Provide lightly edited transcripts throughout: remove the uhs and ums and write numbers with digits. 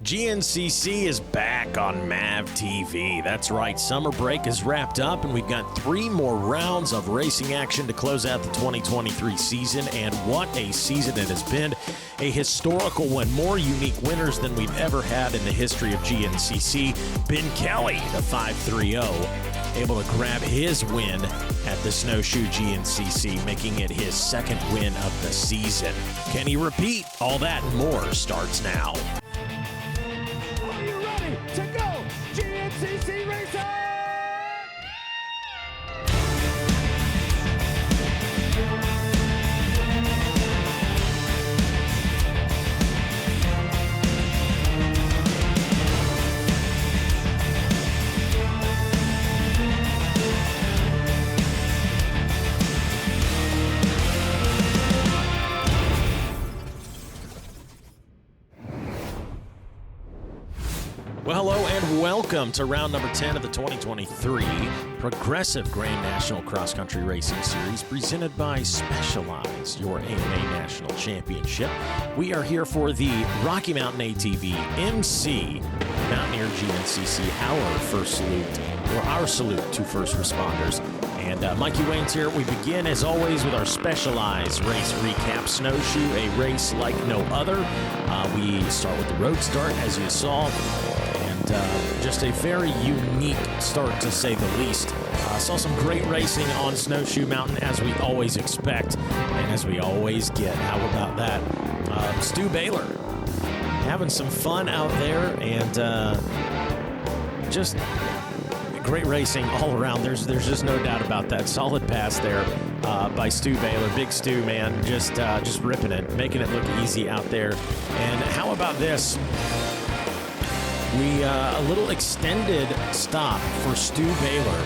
GNCC is back on MAV TV. That's right, summer break is wrapped up and we've got 3 more rounds of racing action to close out the 2023 season. And what a season it has been. A historical one, more unique winners than we've ever had in the history of GNCC. Ben Kelly, the 530, able to grab his win at the Snowshoe GNCC, making it his 2nd win of the season. Can he repeat? All that and more starts now. Are you ready to go GNCC Racing? Well, hello and welcome to round number 10 of the 2023 Progressive Grand National Cross Country Racing Series presented by Specialized, your AMA National Championship. We are here for the Rocky Mountain ATV MC Mountaineer GNCC, our salute to first responders. And Mikey Wayne's here. We begin, as always, with our Specialized race recap. Snowshoe, a race like no other. We start with the road start, as you saw. Just a very unique start, to say the least. Saw some great racing on Snowshoe Mountain, as we always expect and as we always get. How about that? Stu Baylor having some fun out there, and just great racing all around. There's just no doubt about that. Solid pass there by Stu Baylor. Big Stu, man, just ripping it, making it look easy out there. And how about this? A little extended stop for Stu Baylor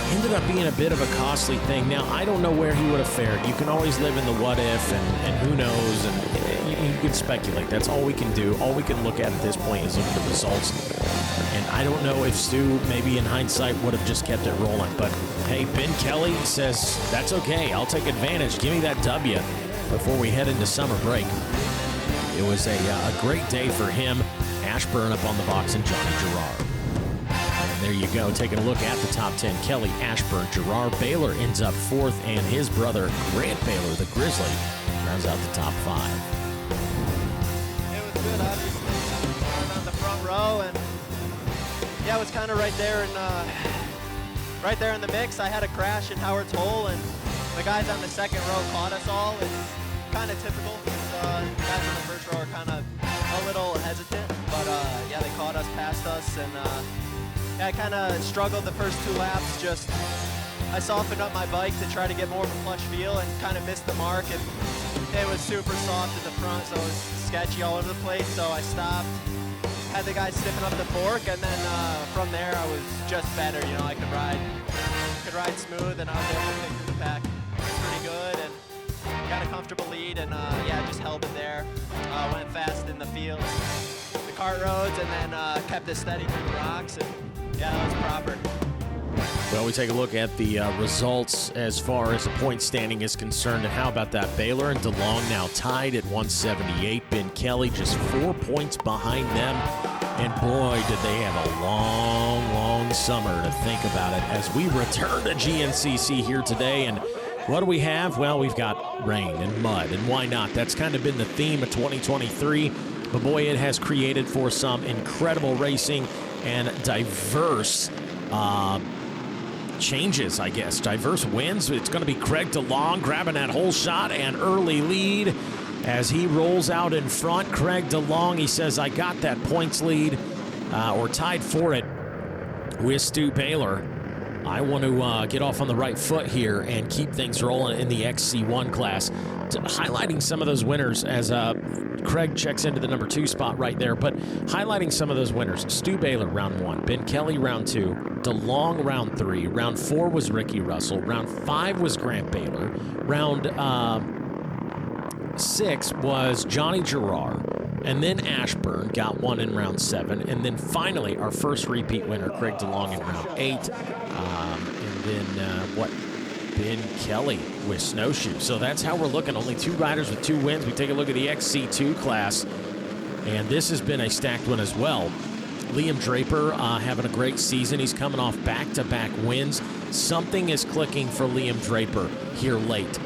ended up being a bit of a costly thing. Now, I don't know where he would have fared. You can always live in the what if, and who knows, and you can speculate. That's all we can do. All we can look at this point is look at the results. And I don't know if Stu, maybe in hindsight, would have just kept it rolling. But, hey, Ben Kelly says, that's okay. I'll take advantage. Give me that W before we head into summer break. It was a great day for him. Ashburn up on the box and Johnny Gerard. And there you go, taking a look at the top 10. Kelly, Ashburn, Gerard. Baylor ends up 4th, and his brother, Grant Baylor, the Grizzly, rounds out the top 5. It was good, obviously, on the front row, and yeah, it was kind of right there in the mix. I had a crash in Howard's Hole, and the guys on the 2nd row caught us all. It's kind of typical. The guys on the 1st row are kind of a little hesitant, but yeah, they caught us, passed us, and yeah, I kind of struggled the first 2 laps. I softened up my bike to try to get more of a flush feel and kind of missed the mark, and it was super soft at the front, so it was sketchy all over the place. So I stopped, had the guys stiffen up the fork, and then from there I was just better. You know, I could ride smooth, and I was able to pick through the pack pretty good, and got a comfortable lead, and yeah, just held it there. Went fast in the fields, the kart roads, and then kept it steady through the rocks, and yeah, that was proper. Well, we take a look at the results as far as the point standing is concerned. And how about that? Baylor and DeLong now tied at 178. Ben Kelly just 4 points behind them. And boy, did they have a long, long summer to think about it as we return to GNCC here today. And what do we have? Well, we've got rain and mud, and why not? That's kind of been the theme of 2023. But boy, it has created for some incredible racing and diverse changes, I guess. Diverse wins. It's going to be Craig DeLong grabbing that whole shot and early lead as he rolls out in front. Craig DeLong, he says, I got that points lead, or tied for it with Stu Baylor. I want to get off on the right foot here and keep things rolling in the XC1 class. Highlighting some of those winners as Craig checks into the number 2 spot right there, but highlighting some of those winners. Stu Baylor, round 1. Ben Kelly, round 2. DeLong, round 3. Round 4 was Ricky Russell. Round 5 was Grant Baylor. Round 6 was Johnny Gerard. And then Ashburn got one in round 7. And then finally, our first repeat winner, Craig DeLong, in round 8. And then, Ben Kelly with Snowshoe. So that's how we're looking. Only 2 riders with 2 wins. We take a look at the XC2 class. And this has been a stacked one as well. Liam Draper having a great season. He's coming off back-to-back wins. Something is clicking for Liam Draper here late.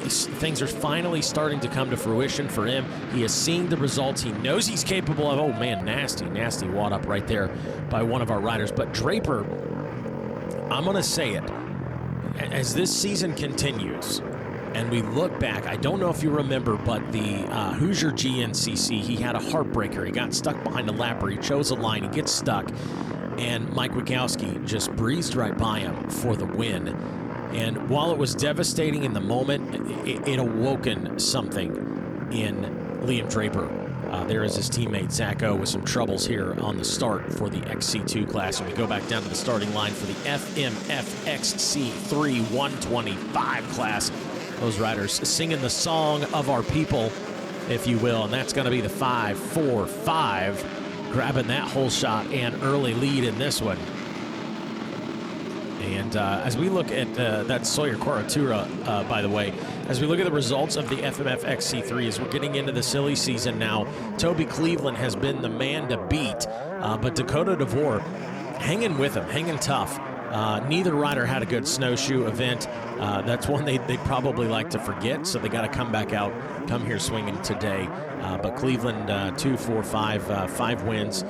Things are finally starting to come to fruition for him. He is seeing the results he knows he's capable of. Oh, man, nasty wad up right there by one of our riders. But Draper, I'm going to say it, as this season continues, and we look back, I don't know if you remember, but the Hoosier GNCC, he had a heartbreaker. He got stuck behind a lapper. He chose a line. He gets stuck. And Mike Wachowski just breezed right by him for the win. And while it was devastating in the moment, it awoken something in Liam Draper. There is his teammate Zacho with some troubles here on the start for the XC2 class. And we go back down to the starting line for the FMF XC3 125 class. Those riders singing the song of our people, if you will, and that's going to be the 5-4-5, grabbing that whole shot and early lead in this one. And as we look at that Sawyer Quaratura, by the way, as we look at the results of the FMF XC3 as we're getting into the silly season now, Toby Cleveland has been the man to beat, but Dakota DeVore hanging with him, hanging tough. Neither rider had a good snowshoe event. That's one they probably like to forget, so they got to come back out, come here swinging today. But Cleveland, 5 wins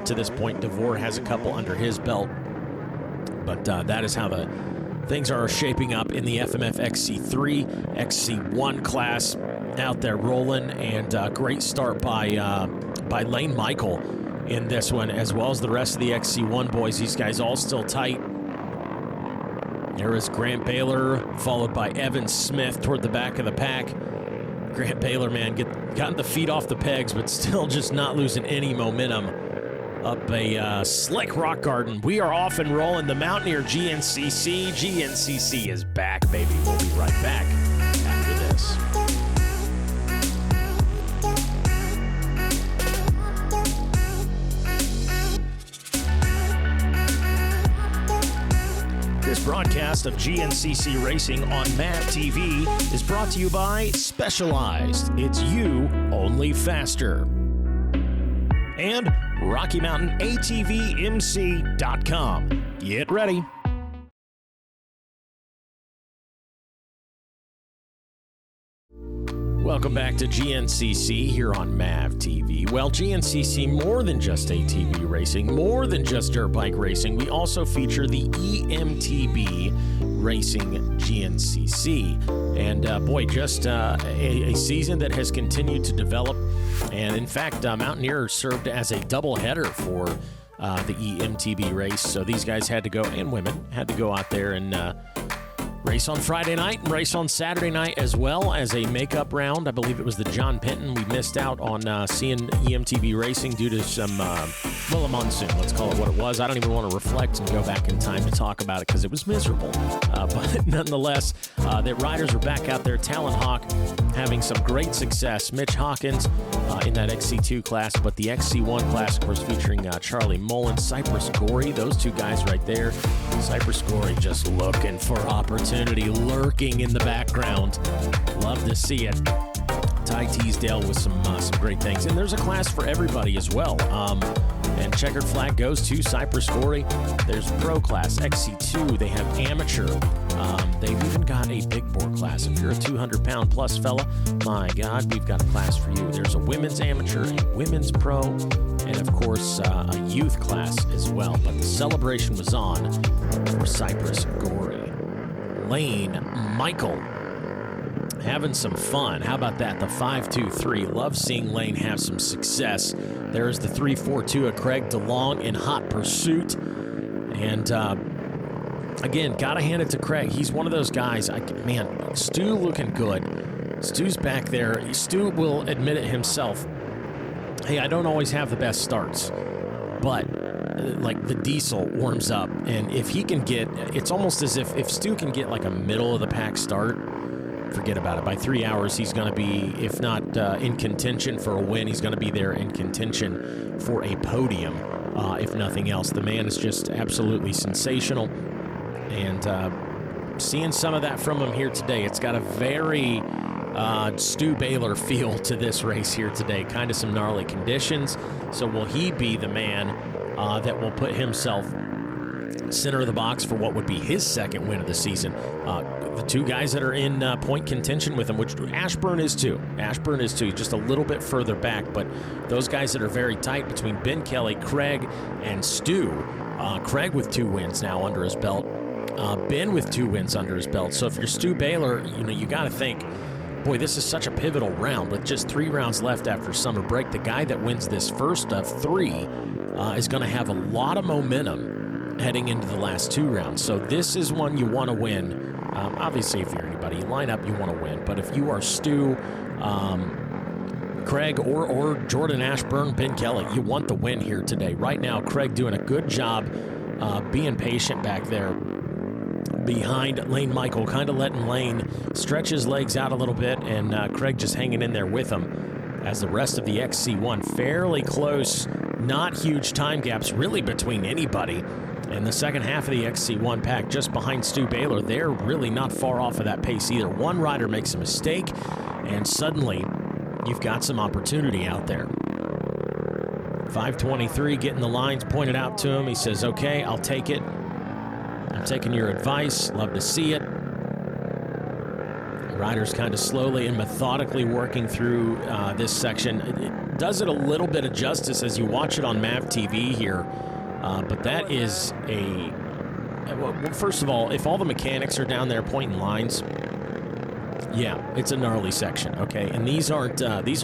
to this point. DeVore has a couple under his belt. But that is how the things are shaping up in the FMF XC3, XC1 class out there rolling. And great start by Lane Michael in this one, as well as the rest of the XC1 boys. These guys all still tight. There is Grant Baylor, followed by Evan Smith toward the back of the pack. Grant Baylor, man, gotten the feet off the pegs, but still just not losing any momentum up a slick rock garden. We are off and rolling. The Mountaineer GNCC. GNCC is back, baby. We'll be right back after this. This broadcast of GNCC Racing on MAV TV is brought to you by Specialized. It's you, only faster. And RockyMountainATVMC.com. Get ready. Welcome back to GNCC here on MAV TV. Well, GNCC, more than just ATV racing, more than just dirt bike racing, we also feature the EMTB Racing GNCC. And boy, just a season that has continued to develop. And in fact, Mountaineer served as a doubleheader for the EMTB race. So these guys had to go, and women, had to go out there and race on Friday night and race on Saturday night, as well as a makeup round. I believe it was the John Penton. We missed out on seeing EMTB racing due to some, a monsoon. Let's call it what it was. I don't even want to reflect and go back in time to talk about it because it was miserable. But nonetheless, the riders are back out there. Talon Hawk having some great success. Mitch Hawkins in that XC2 class, but the XC1 class, of course, featuring Charlie Mullen, Cypress Gorey, those two guys right there. Cypress Gorey just looking for opportunity, lurking in the background. Love to see it. Ty Teasdale with some great things. And there's a class for everybody as well. And checkered flag goes to Cypress Gorey. There's pro class, XC2. They have amateur. They've even got a big bore class. If you're a 200-pound plus fella, my God, we've got a class for you. There's a women's amateur, a women's pro, and of course, a youth class as well. But the celebration was on for Cypress Gorey. Lane Michael having some fun. How about that? The 5-2-3. Love seeing Lane have some success. There's the 3-4-2 of Craig DeLong in hot pursuit. And again, got to hand it to Craig. He's one of those guys. Man, Stu looking good. Stu's back there. Stu will admit it himself. Hey, I don't always have the best starts, but like the diesel warms up, and if he can get, it's almost as if Stu can get like a middle of the pack start, forget about it. By 3 hours, he's going to be, if not in contention for a win, he's going to be there in contention for a podium, if nothing else. The man is just absolutely sensational, and seeing some of that from him here today. It's got a very Stu Baylor feel to this race here today? Kind of some gnarly conditions. So will he be the man that will put himself center of the box for what would be his second win of the season? The two guys that are in point contention with him, which Ashburn is too. Ashburn is too, just a little bit further back. But those guys that are very tight between Ben Kelly, Craig, and Stu. Craig with 2 wins now under his belt. Ben with 2 wins under his belt. So if you're Stu Baylor, you got to think, boy, this is such a pivotal round with just 3 rounds left after summer break. The guy that wins this first of 3 is going to have a lot of momentum heading into the last 2 rounds. So this is one you want to win. Obviously, if you're anybody, you line up, you want to win. But if you are Stu, Craig, or Jordan Ashburn, Ben Kelly, you want the win here today. Right now, Craig doing a good job being patient back there behind Lane Michael, kind of letting Lane stretch his legs out a little bit, and Craig just hanging in there with him as the rest of the XC1 fairly close, not huge time gaps really between anybody. In the second half of the XC1 pack, just behind Stu Baylor, they're really not far off of that pace either. One rider makes a mistake, and suddenly you've got some opportunity out there. 5:23 getting the lines pointed out to him. He says, okay, I'll take it. I'm taking your advice. Love to see it. The rider's kind of slowly and methodically working through this section. It does it a little bit of justice as you watch it on MAV TV here. But that is well, first of all, if all the mechanics are down there pointing lines, yeah, it's a gnarly section, okay? And these are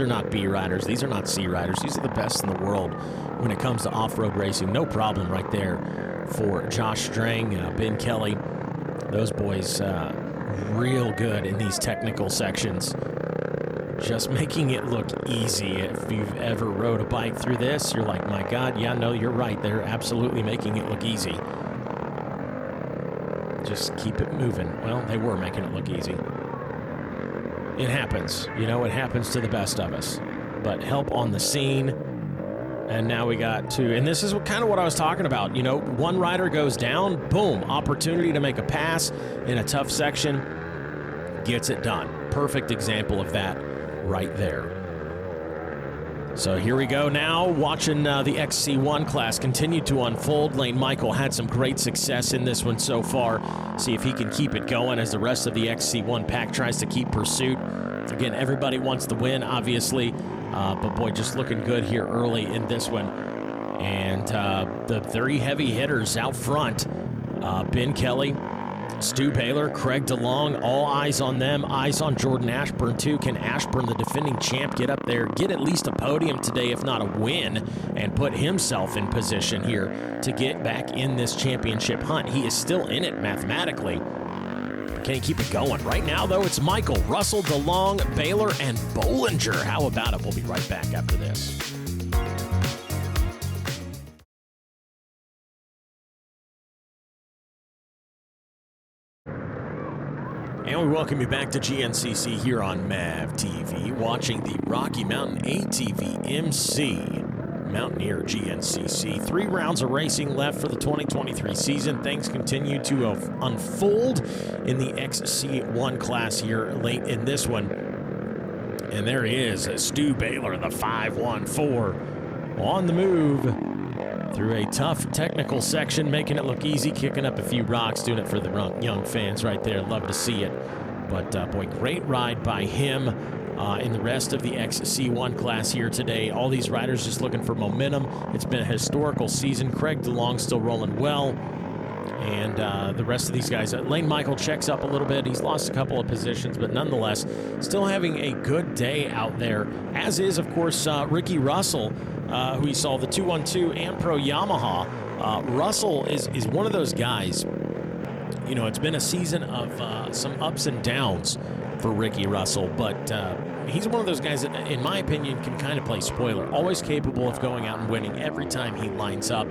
not B riders. These are not C riders. These are the best in the world when it comes to off-road racing. No problem right there for Josh Strang, Ben Kelly. Those boys real good in these technical sections. Just making it look easy. If you've ever rode a bike through this, you're like, my God, yeah, no, you're right. They're absolutely making it look easy. Just keep it moving. Well, they were making it look easy. It happens. It happens to the best of us. But help on the scene. And now we got 2. And this is kind of what I was talking about. One rider goes down, boom, opportunity to make a pass in a tough section. Gets it done. Perfect example of that right there. So here we go now, watching the XC1 class continue to unfold. Lane Michael had some great success in this one so far. See if he can keep it going as the rest of the XC1 pack tries to keep pursuit. Again, everybody wants the win, obviously, but boy, just looking good here early in this one. And the 3 heavy hitters out front, Ben Kelly, Stu Baylor, Craig DeLong, all eyes on them. Eyes on Jordan Ashburn, too. Can Ashburn, the defending champ, get up there, get at least a podium today, if not a win, and put himself in position here to get back in this championship hunt? He is still in it mathematically. Can he keep it going? Right now, though, it's Michael, Russell, DeLong, Baylor, and Bollinger. How about it? We'll be right back after this. And we welcome you back to GNCC here on MAV TV, watching the Rocky Mountain ATV MC Mountaineer GNCC. 3 rounds of racing left for the 2023 season. Things continue to unfold in the XC1 class here late in this one. And there he is, Stu Baylor, the 514, on the move through a tough technical section, making it look easy, kicking up a few rocks, doing it for the young fans right there. Love to see it. But, boy, great ride by him in the rest of the XC1 class here today. All these riders just looking for momentum. It's been a historical season. Craig DeLong still rolling well. And the rest of these guys, Lane Michael checks up a little bit. He's lost a couple of positions, but nonetheless, still having a good day out there, as is, of course, Ricky Russell, who we saw the 212 Ampro Yamaha. Russell is one of those guys, it's been a season of some ups and downs for Ricky Russell, but he's one of those guys that, in my opinion, can kind of play spoiler. Always capable of going out and winning every time he lines up.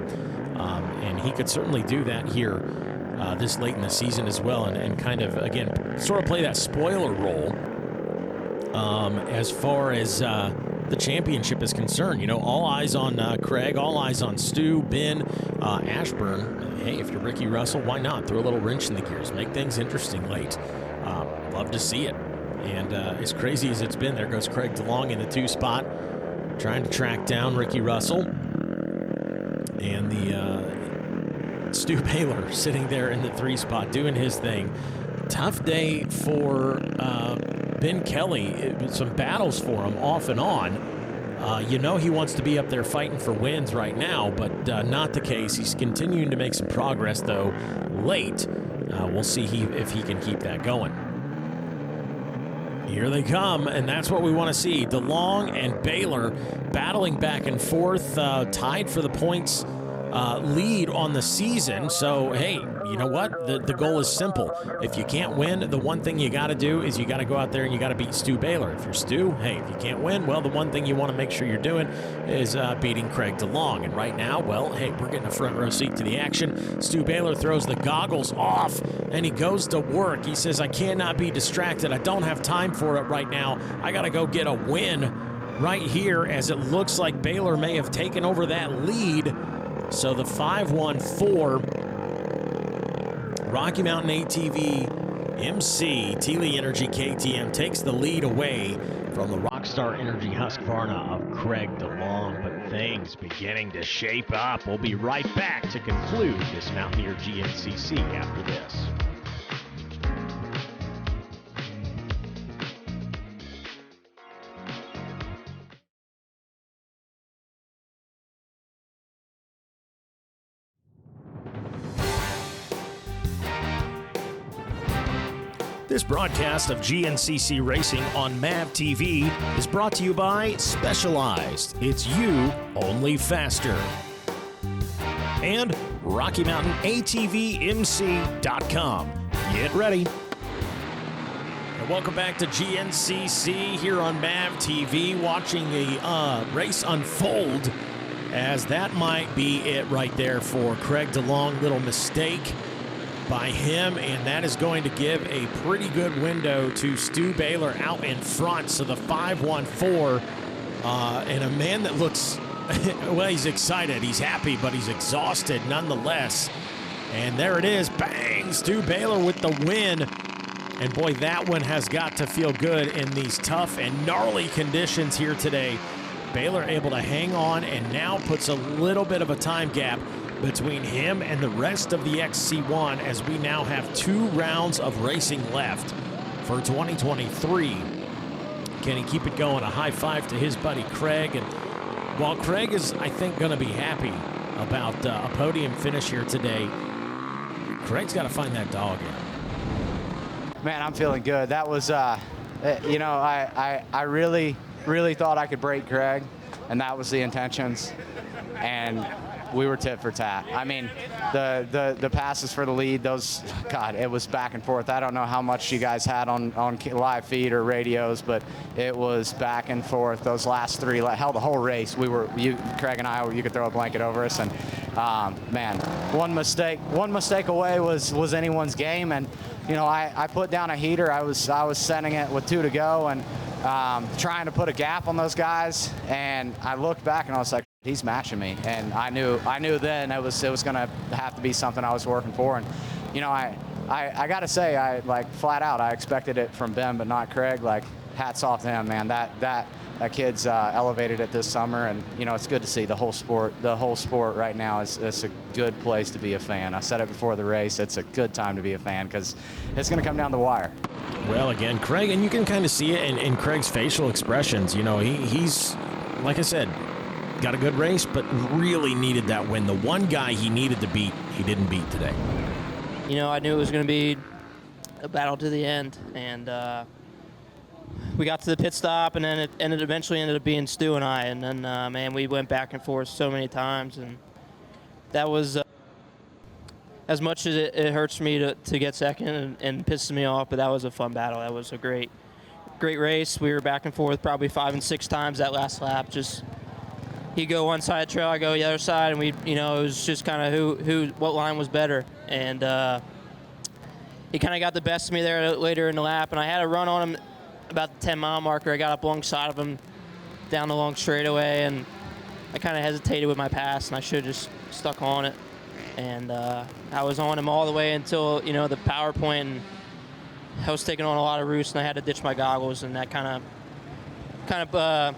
And he could certainly do that here this late in the season as well, and kind of, again, sort of play that spoiler role as far as the championship is concerned. All eyes on Craig, all eyes on Stu, Ben, Ashburn. Hey, if you're Ricky Russell, why not? Throw a little wrench in the gears. Make things interesting late. Love to see it. And as crazy as it's been, there goes Craig DeLong in the 2 spot, trying to track down Ricky Russell. And the Stu Baylor sitting there in the 3 spot doing his thing. Tough day for Ben Kelly. Some battles for him off and on. He wants to be up there fighting for wins right now, but not the case. He's continuing to make some progress, though, late. We'll see if he can keep that going. Here they come, and that's what we want to see. DeLong and Baylor battling back and forth, tied for the points lead on the season. So, hey, you know what? The goal is simple. If you can't win, the one thing you got to do is you got to go out there and you got to beat Stu Baylor. If you're Stu, hey, if you can't win, well, the one thing you want to make sure you're doing is beating Craig DeLong. And right now, well, hey, we're getting a front row seat to the action. Stu Baylor throws the goggles off, and he goes to work. He says, I cannot be distracted. I don't have time for it right now. I got to go get a win right here, as it looks like Baylor may have taken over that lead. So the 5-1-4 Rocky Mountain ATV MC Teely Energy KTM takes the lead away from the Rockstar Energy Husqvarna of Craig DeLong. But things beginning to shape up. We'll be right back to conclude this Mountaineer GNCC after this. This broadcast of GNCC Racing on MAV TV is brought to you by Specialized. It's you, only faster. And Rocky Mountain ATVMC.com. Get ready. And welcome back to GNCC here on MAV TV, watching the race unfold, as that might be it right there for Craig DeLong. Little mistake by him, and that is going to give a pretty good window to Stu Baylor out in front. So the 5-1-4, and a man that looks, well, he's excited, he's happy, but he's exhausted nonetheless. And there it is, bang, Stu Baylor with the win. And boy, that one has got to feel good in these tough and gnarly conditions here today. Baylor able to hang on, and now puts a little bit of a time gap between him and the rest of the XC1, as we now have 2 rounds of racing left for 2023. Can he keep it going? A high five to his buddy Craig. And while Craig is, I think, going to be happy about a podium finish here today, Craig's got to find that dog in. Man, I'm feeling good. That was, I really thought I could break Craig, and that was the intentions. And we were tit for tat. I mean, the passes for the lead, those, God, it was back and forth. I don't know how much you guys had on live feed or radios, but it was back and forth. Those last 3, hell, the whole race, Craig and I, you could throw a blanket over us. And man, one mistake away was anyone's game. And I put down a heater. I was sending it with 2 to go, and trying to put a gap on those guys. And I looked back and I was like, he's matching me, and I knew then it was going to have to be something I was working for. And I got to say, I flat out, I expected it from Ben, but not Craig. Hats off to him, man. That kid's elevated it this summer, and it's good to see the whole sport right now is a good place to be a fan. I said it before the race, it's a good time to be a fan, because it's going to come down the wire. Well, again, Craig, and you can kind of see it in Craig's facial expressions. He's, like I said, got a good race, but really needed that win. The one guy he needed to beat, he didn't beat today. I knew it was going to be a battle to the end, and we got to the pit stop, and then it eventually ended up being Stu and I, and then, man, we went back and forth so many times, and that was, as much as it hurts me to get second and pisses me off, but that was a fun battle. That was a great race. We were back and forth probably 5 and 6 times that last lap. Just he'd go one side of the trail, I go the other side, and it was just kind of what line was better. And he kind of got the best of me there later in the lap, and I had a run on him about the 10-mile marker. I got up alongside of him down the long straightaway, and I kind of hesitated with my pass, and I should have just stuck on it. And I was on him all the way until, the power point, and I was taking on a lot of roost, and I had to ditch my goggles, and that kind of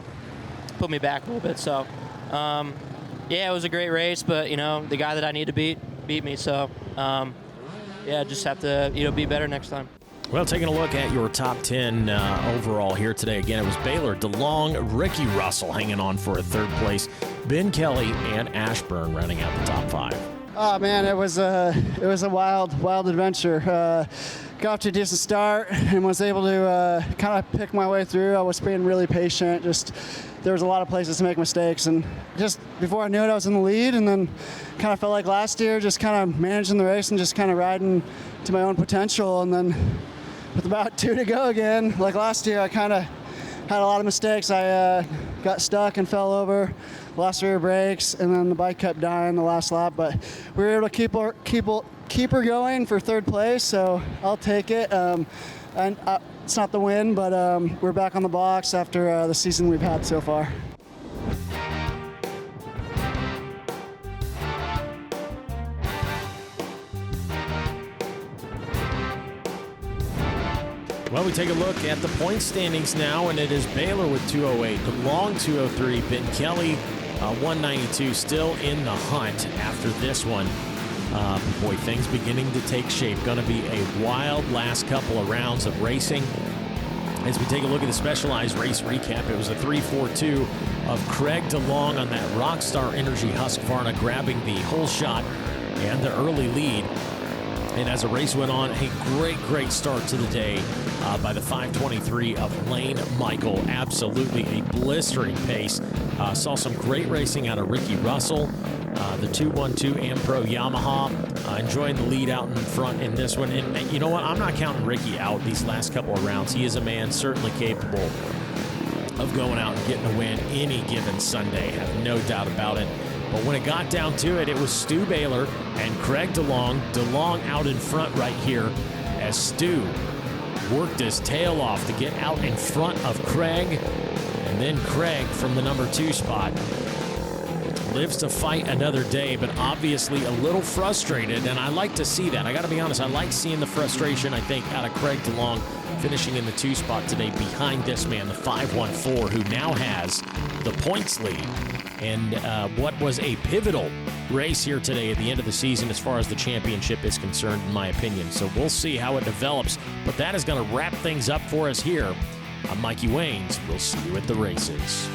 put me back a little bit. So, yeah, it was a great race, but the guy that I need to beat me. So, yeah, just have to be better next time. Well, taking a look at your top 10 overall here today. Again, it was Baylor, DeLong, Ricky Russell hanging on for a third place, Ben Kelly, and Ashburn rounding out the top 5. Oh man, it was a wild adventure. Got off to a decent start and was able to kind of pick my way through. I was being really patient. Just there was a lot of places to make mistakes, and just before I knew it, I was in the lead. And then kind of felt like last year, just kind of managing the race and just kind of riding to my own potential. And then with about 2 to go again, like last year, I kind of had a lot of mistakes. I got stuck and fell over, lost rear brakes, and then the bike kept dying the last lap. But we were able to keep her going for third place, so I'll take it. And it's not the win, but we're back on the box after the season we've had so far. Well, we take a look at the point standings now, and it is Baylor with 208, DeLong 203, Ben Kelly 192, still in the hunt after this one. Boy, things beginning to take shape. Going to be a wild last couple of rounds of racing. As we take a look at the Specialized race recap, it was a 3-4-2 of Craig DeLong on that Rockstar Energy Husqvarna, grabbing the whole shot and the early lead. And as the race went on, a great start to the day by the 523 of Lane Michael. Absolutely a blistering pace. Saw some great racing out of Ricky Russell. The 212 Ampro Yamaha enjoying the lead out in front in this one. And you know what? I'm not counting Ricky out these last couple of rounds. He is a man certainly capable of going out and getting a win any given Sunday. Have no doubt about it. But when it got down to it, it was Stu Baylor and Craig DeLong. DeLong out in front right here as Stu worked his tail off to get out in front of Craig. And then Craig from the number 2 spot lives to fight another day, but obviously a little frustrated. And I like to see that. I got to be honest, I like seeing the frustration, I think, out of Craig DeLong finishing in the 2 spot today behind this man, the 514, who now has the points lead. And what was a pivotal race here today at the end of the season as far as the championship is concerned, in my opinion. So we'll see how it develops. But that is going to wrap things up for us here. I'm Mikey Waynes. We'll see you at the races.